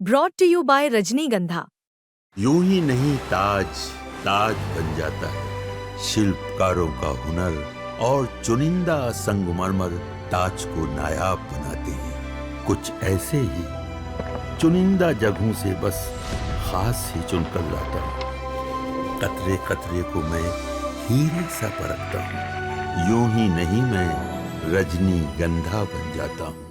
Brought to you bye रजनीगंधा। यूं ही नहीं ताज ताज बन जाता है, शिल्पकारों का हुनर और चुनिंदा संगमरमर ताज को नायाब बनाते हैं। कुछ ऐसे ही चुनिंदा जगहों से बस खास ही चुनकर लाता हूँ। कतरे कतरे को मैं हीरे सा परखता हूँ। यूं ही नहीं मैं रजनीगंधा बन जाता हूँ।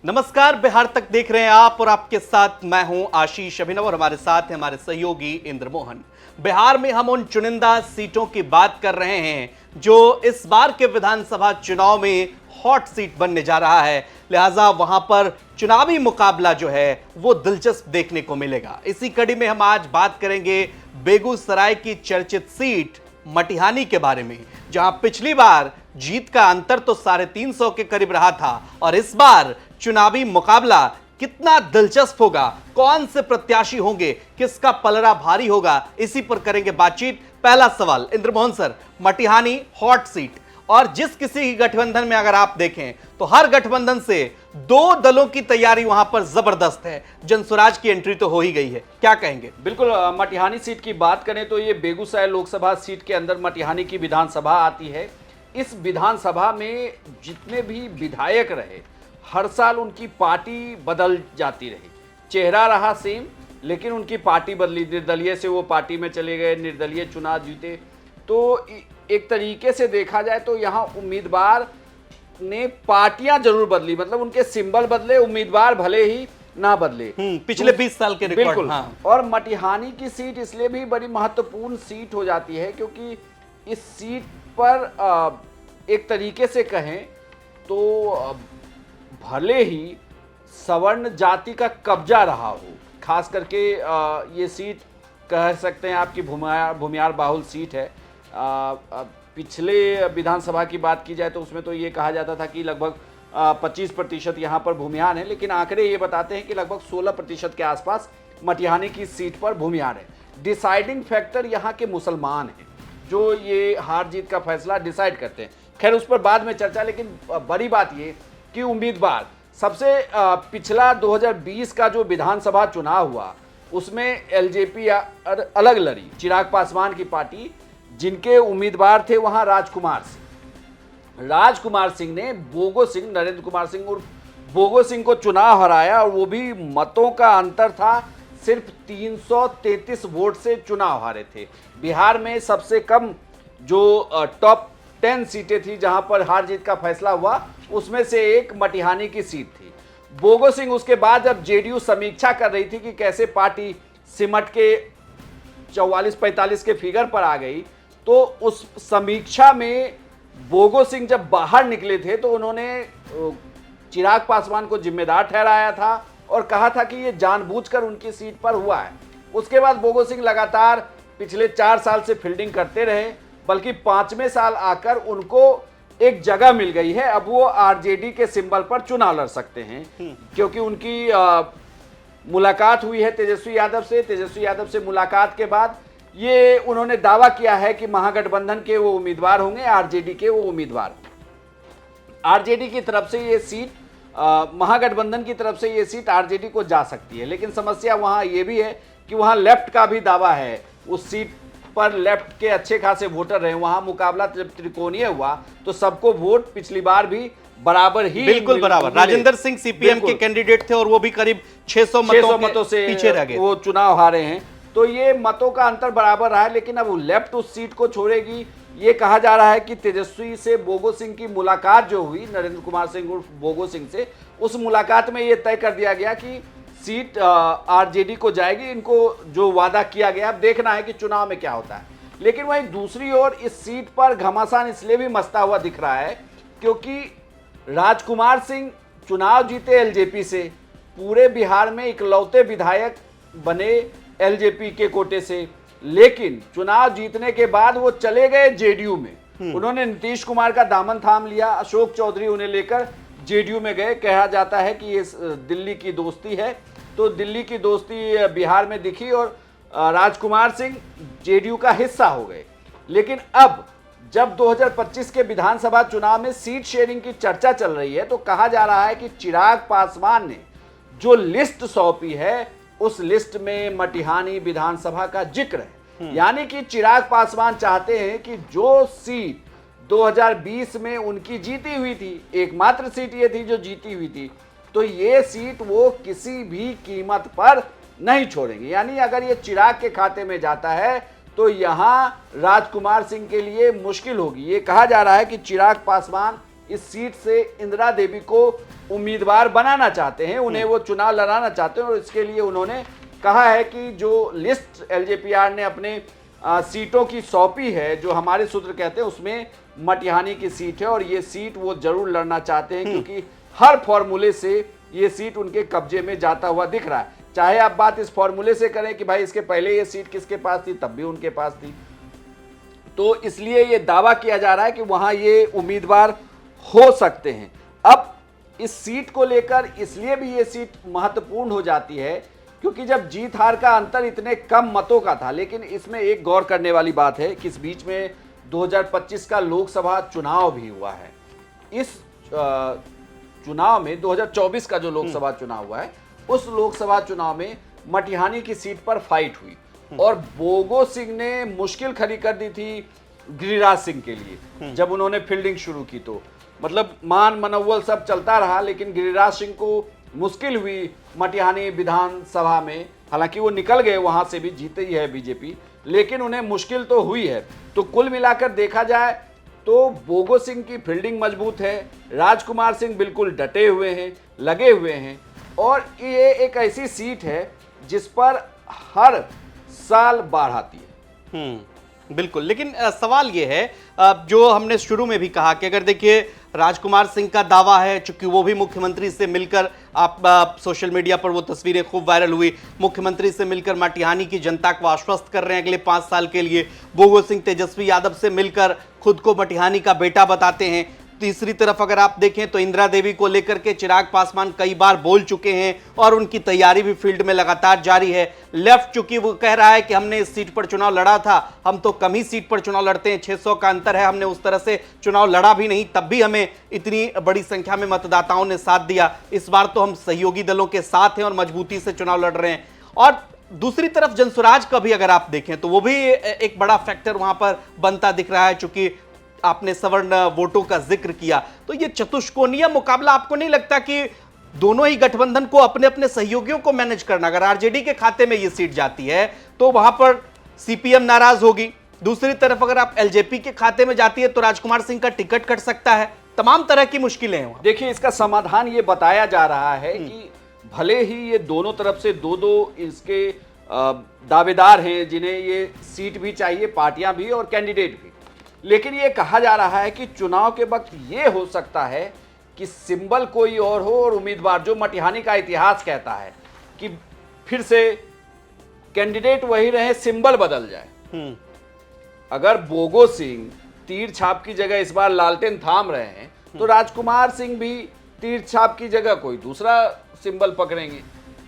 नमस्कार, बिहार तक देख रहे हैं आप और आपके साथ मैं हूं आशीष अभिनव और हमारे साथ हैं हमारे सहयोगी इंद्रमोहन। बिहार में हम उन चुनिंदा सीटों की बात कर रहे हैं जो इस बार के विधानसभा चुनाव में हॉट सीट बनने जा रहा है, लिहाजा वहां पर चुनावी मुकाबला जो है वो दिलचस्प देखने को मिलेगा। इसी कड़ी में हम आज बात करेंगे बेगूसराय की चर्चित सीट मटिहानी के बारे में, जहां पिछली बार जीत का अंतर तो 350 के करीब रहा था और इस बार चुनावी मुकाबला कितना दिलचस्प होगा, कौन से प्रत्याशी होंगे, किसका पलड़ा भारी होगा, इसी पर करेंगे बातचीत। पहला सवाल Indramohan sir, Matihani hot seat और जिस किसी गठबंधन में अगर आप देखें तो हर गठबंधन से दो दलों की तैयारी वहां पर जबरदस्त है। जनसुराज की एंट्री तो हो ही गई है, क्या कहेंगे? बिल्कुल, मटिहानी सीट की बात करें तो ये बेगूसराय लोकसभा सीट के अंदर मटिहानी की विधानसभा आती है। इस विधानसभा में जितने भी विधायक रहे, हर साल उनकी पार्टी बदल जाती रही। चेहरा रहा सेम, लेकिन उनकी पार्टी बदली। निर्दलीय से वो पार्टी में चले गए, निर्दलीय चुनाव जीते। तो एक तरीके से देखा जाए तो यहाँ उम्मीदवार ने पार्टियां जरूर बदली, मतलब उनके सिंबल बदले, उम्मीदवार भले ही ना बदले। पिछले 20 साल के रिकॉर्ड। बिल्कुल। हाँ। और मटिहानी की सीट इसलिए भी बड़ी महत्वपूर्ण सीट हो जाती है क्योंकि इस सीट पर एक तरीके से कहें तो भले ही सवर्ण जाति का कब्जा रहा हो, खास करके ये सीट कह सकते हैं आपकी भूमियार बाहुल सीट है। पिछले विधानसभा की बात की जाए तो उसमें तो ये कहा जाता था कि लगभग 25% यहाँ पर भूमिहार है, लेकिन आंकड़े ये बताते हैं कि लगभग 16% के आसपास मटिहानी की सीट पर भूमिहार है। डिसाइडिंग फैक्टर यहाँ के मुसलमान हैं जो ये हार जीत का फैसला डिसाइड करते हैं। खैर उस पर बाद में चर्चा, लेकिन बड़ी बात ये कि उम्मीदवार सबसे पिछला 2020 का जो विधानसभा चुनाव हुआ उसमें एलजेपी अलग लड़ी, चिराग पासवान की पार्टी, जिनके उम्मीदवार थे वहां राजकुमार सिंह ने बोगो सिंह, नरेंद्र कुमार सिंह और बोगो सिंह को चुनाव हराया और वो भी मतों का अंतर था, सिर्फ 333 वोट से चुनाव हारे थे। बिहार में सबसे कम जो टॉप 10 सीटें थी जहां पर हार जीत का फैसला हुआ, उसमें से एक मटिहानी की सीट थी। बोगो सिंह उसके बाद जब जेडीयू समीक्षा कर रही थी कि कैसे पार्टी सिमट के 44-45 के फिगर पर आ गई, तो उस समीक्षा में बोगो सिंह जब बाहर निकले थे तो उन्होंने चिराग पासवान को जिम्मेदार ठहराया था और कहा था कि ये जानबूझकर उनकी सीट पर हुआ है। उसके बाद बोगो सिंह लगातार पिछले 4 साल से फील्डिंग करते रहे, बल्कि 5वें साल आकर उनको एक जगह मिल गई है। अब वो आरजेडी के सिंबल पर चुनाव लड़ सकते हैं क्योंकि उनकी मुलाकात हुई है तेजस्वी यादव से। तेजस्वी यादव से मुलाकात के बाद ये उन्होंने दावा किया है कि महागठबंधन के वो उम्मीदवार होंगे, आरजेडी के वो उम्मीदवार। आरजेडी की तरफ से ये सीट, महागठबंधन की तरफ से ये सीट आरजेडी को जा सकती है, लेकिन समस्या वहां ये भी है कि वहां लेफ्ट का भी दावा है। उस सीट पर लेफ्ट के अच्छे खासे वोटर रहे। वहां मुकाबला जब त्रिकोणीय हुआ तो सबको वोट पिछली बार भी बराबर ही, बिल्कुल बराबर। राजेंद्र सिंह सीपीएम के कैंडिडेट थे और वो भी करीब 600 मतों से पीछे रह गए, वो चुनाव हारे हैं। तो ये मतों का अंतर बराबर रहा है, लेकिन अब लेफ्ट उस सीट को छोड़ेगी। ये कहा जा रहा है कि तेजस्वी से बोगो सिंह की मुलाकात जो हुई, नरेंद्र कुमार सिंह और बोगो सिंह से, उस मुलाकात में ये तय कर दिया गया कि सीट आरजेडी को जाएगी। इनको जो वादा किया गया, अब देखना है कि चुनाव में क्या होता है। लेकिन वहीं दूसरी ओर इस सीट पर घमासान इसलिए भी मचता हुआ दिख रहा है क्योंकि राजकुमार सिंह चुनाव जीते एलजेपी से, पूरे बिहार में इकलौते विधायक बने एलजेपी के कोटे से, लेकिन चुनाव जीतने के बाद वो चले गए जेडीयू में। उन्होंने नीतीश कुमार का दामन थाम लिया, अशोक चौधरी उन्हें लेकर जेडीयू में गए। कहा जाता है कि ये दिल्ली की दोस्ती है, तो दिल्ली की दोस्ती बिहार में दिखी और राजकुमार सिंह जेडीयू का हिस्सा हो गए। लेकिन अब जब 2025 के विधानसभा चुनाव में सीट शेयरिंग की चर्चा चल रही है तो कहा जा रहा है कि चिराग पासवान ने जो लिस्ट सौंपी है उस लिस्ट में मटिहानी विधानसभा का जिक्र है। यानी कि चिराग पासवान चाहते हैं कि जो सीट 2020 में उनकी जीती हुई थी, एकमात्र सीट ये थी जो जीती हुई थी, तो ये सीट वो किसी भी कीमत पर नहीं छोड़ेंगे। यानी अगर ये चिराग के खाते में जाता है तो यहां राजकुमार सिंह के लिए मुश्किल होगी। ये कहा जा रहा है कि चिराग पासवान इस सीट से इंदिरा देवी को उम्मीदवार बनाना चाहते हैं, उन्हें वो चुनाव लड़ाना चाहते हैं और इसके लिए उन्होंने कहा है कि जो लिस्ट एलजेपीआर ने अपने सीटों की सौंपी है, जो हमारे सूत्र कहते हैं, उसमें मटिहानी की सीट है और ये सीट वो जरूर लड़ना चाहते हैं क्योंकि हर फॉर्मूले से ये सीट उनके कब्जे में जाता हुआ दिख रहा है। चाहे आप बात इस फॉर्मूले से करें कि भाई इसके पहले ये सीट किसके पास थी, तब भी उनके पास थी, तो इसलिए ये दावा किया जा रहा है कि वहां ये उम्मीदवार हो सकते हैं। अब इस सीट को लेकर इसलिए भी ये सीट महत्वपूर्ण हो जाती है क्योंकि जब जीत हार का अंतर इतने कम मतों का था, लेकिन इसमें एक गौर करने वाली बात है कि इस बीच में 2025 का लोकसभा चुनाव भी हुआ है। इस चुनाव में 2024 का जो लोकसभा चुनाव हुआ है उस लोकसभा चुनाव में मटिहानी की सीट पर फाइट हुई और बोगो सिंह ने मुश्किल खड़ी कर दी थी गिरिराज सिंह के लिए। जब उन्होंने फील्डिंग शुरू की तो मतलब मान मनोवल सब चलता रहा, लेकिन गिरिराज सिंह को मुश्किल हुई मटिहानी विधानसभा में। हालांकि वो निकल गए, वहां से भी जीते ही है बीजेपी, लेकिन उन्हें मुश्किल तो हुई है। तो कुल मिलाकर देखा जाए तो बोगो सिंह की फील्डिंग मजबूत है, राजकुमार सिंह बिल्कुल डटे हुए हैं, लगे हुए हैं और ये एक ऐसी सीट है जिस पर हर साल बाढ़ आती है। बिल्कुल, लेकिन सवाल ये है जो हमने शुरू में भी कहा कि अगर देखिए राजकुमार सिंह का दावा है, चूंकि वो भी मुख्यमंत्री से मिलकर आप सोशल मीडिया पर वो तस्वीरें खूब वायरल हुई, मुख्यमंत्री से मिलकर मटिहानी की जनता को आश्वस्त कर रहे हैं अगले 5 साल के लिए। बोगो सिंह तेजस्वी यादव से मिलकर खुद को मटिहानी का बेटा बताते हैं। तीसरी तरफ अगर आप देखें तो इंदिरा देवी को लेकर के चिराग पासवान कई बार बोल चुके हैं और उनकी तैयारी भी फील्ड में लगातार जारी है। लेफ्ट चूंकि वो कह रहा है कि हमने इस सीट पर चुनाव लड़ा था, हम तो कम ही सीट पर चुनाव लड़ते हैं, 600 का अंतर है, हमने उस तरह से चुनाव लड़ा भी नहीं, तब भी हमें इतनी बड़ी संख्या में मतदाताओं ने साथ दिया। इस बार तो हम सहयोगी दलों के साथ हैं और मजबूती से चुनाव लड़ रहे हैं। और दूसरी तरफ जनसुराज का भी अगर आप देखें तो वो भी एक बड़ा फैक्टर वहां पर बनता दिख रहा है। चूंकि आपने सवर्ण वोटों का जिक्र किया, तो ये चतुष्कोणीय मुकाबला आपको नहीं लगता कि दोनों ही गठबंधन को अपने अपने सहयोगियों को मैनेज करना, अगर आरजेडी के खाते में ये सीट जाती है तो वहां पर सीपीएम नाराज होगी, दूसरी तरफ अगर आप एलजेपी के खाते में जाती है तो राजकुमार सिंह का टिकट कट सकता है, तमाम तरह की मुश्किलें हैं। देखिए, इसका समाधान ये बताया जा रहा है कि भले ही ये दोनों तरफ से दो इसके दावेदार हैं जिन्हें ये सीट भी चाहिए, पार्टियां भी और कैंडिडेट भी, लेकिन ये कहा जा रहा है कि चुनाव के वक्त ये हो सकता है कि सिंबल कोई और हो और उम्मीदवार, जो मटिहानी का इतिहास कहता है कि फिर से कैंडिडेट वही रहे, सिंबल बदल जाए। अगर बोगो सिंह तीर छाप की जगह इस बार लालटेन थाम रहे हैं तो राजकुमार सिंह भी तीर छाप की जगह कोई दूसरा सिंबल पकड़ेंगे,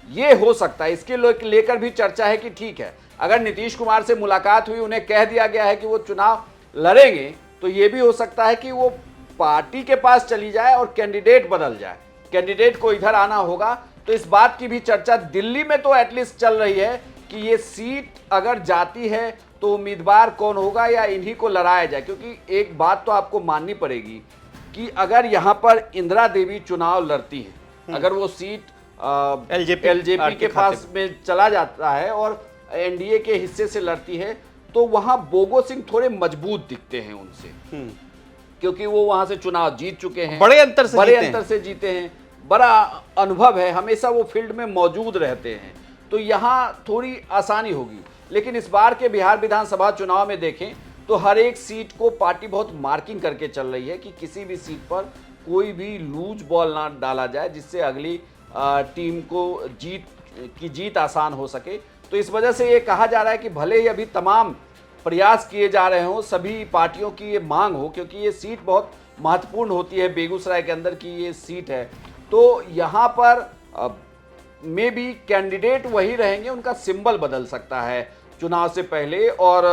ये हो सकता है। इसके लेकर भी चर्चा है कि ठीक है, अगर नीतीश कुमार से मुलाकात हुई, उन्हें कह दिया गया है कि वो चुनाव लड़ेंगे, तो ये भी हो सकता है कि वो पार्टी के पास चली जाए और कैंडिडेट बदल जाए, कैंडिडेट को इधर आना होगा। तो इस बात की भी चर्चा दिल्ली में तो एटलीस्ट चल रही है कि ये सीट अगर जाती है तो उम्मीदवार कौन होगा या इन्हीं को लड़ाया जाए, क्योंकि एक बात तो आपको माननी पड़ेगी कि अगर यहाँ पर इंदिरा देवी चुनाव लड़ती है, अगर वो सीट एलजेपी के पास में चला जाता है और एनडीए के हिस्से से लड़ती है, तो वहां बोगो सिंह थोड़े मजबूत दिखते हैं उनसे, क्योंकि वो वहां से चुनाव जीत चुके हैं, बड़े अंतर से जीते हैं, बड़ा अनुभव है, हमेशा वो फील्ड में मौजूद रहते हैं, तो यहां थोड़ी आसानी होगी। लेकिन इस बार के बिहार विधानसभा चुनाव में देखें तो हर एक सीट को पार्टी बहुत मार्किंग करके चल रही है कि किसी भी सीट पर कोई भी लूज बॉल ना डाला जाए, जिससे अगली टीम को जीत आसान हो सके। तो इस वजह से ये कहा जा रहा है कि भले ही अभी तमाम प्रयास किए जा रहे हों, सभी पार्टियों की ये मांग हो, क्योंकि ये सीट बहुत महत्वपूर्ण होती है, बेगूसराय के अंदर की ये सीट है, तो यहाँ पर में भी कैंडिडेट वही रहेंगे, उनका सिंबल बदल सकता है चुनाव से पहले। और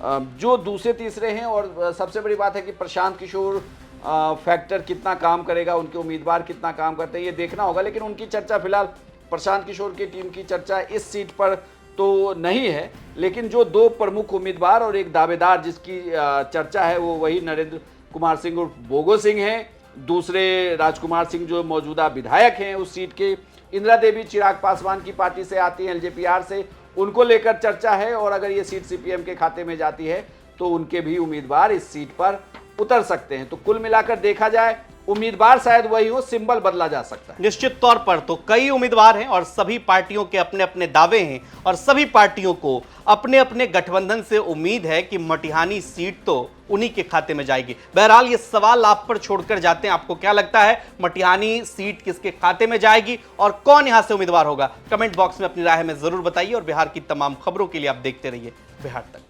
जो दूसरे तीसरे हैं, और सबसे बड़ी बात है कि प्रशांत किशोर फैक्टर कितना काम करेगा, उनके उम्मीदवार कितना काम करते हैं, ये देखना होगा। लेकिन उनकी चर्चा फिलहाल, प्रशांत किशोर की टीम की चर्चा इस सीट पर तो नहीं है। लेकिन जो दो प्रमुख उम्मीदवार और एक दावेदार जिसकी चर्चा है वो वही नरेंद्र कुमार सिंह उर्फ बोगो सिंह हैं। दूसरे राजकुमार सिंह जो मौजूदा विधायक हैं उस सीट के, इंदिरा देवी चिराग पासवान की पार्टी से आती हैं, एलजेपीआर से, उनको लेकर चर्चा है। और अगर ये सीट सीपीएम के खाते में जाती है तो उनके भी उम्मीदवार इस सीट पर उतर सकते हैं। तो कुल मिलाकर देखा जाए उम्मीदवार शायद वही हो, सिंबल बदला जा सकता है। निश्चित तौर पर तो कई उम्मीदवार हैं और सभी पार्टियों के अपने अपने दावे हैं और सभी पार्टियों को अपने अपने गठबंधन से उम्मीद है कि मटिहानी सीट तो उन्हीं के खाते में जाएगी। बहरहाल ये सवाल आप पर छोड़कर जाते हैं, आपको क्या लगता है मटिहानी सीट किसके खाते में जाएगी और कौन यहां से उम्मीदवार होगा? कमेंट बॉक्स में अपनी राय हमें जरूर बताइए और बिहार की तमाम खबरों के लिए आप देखते रहिए बिहार तक।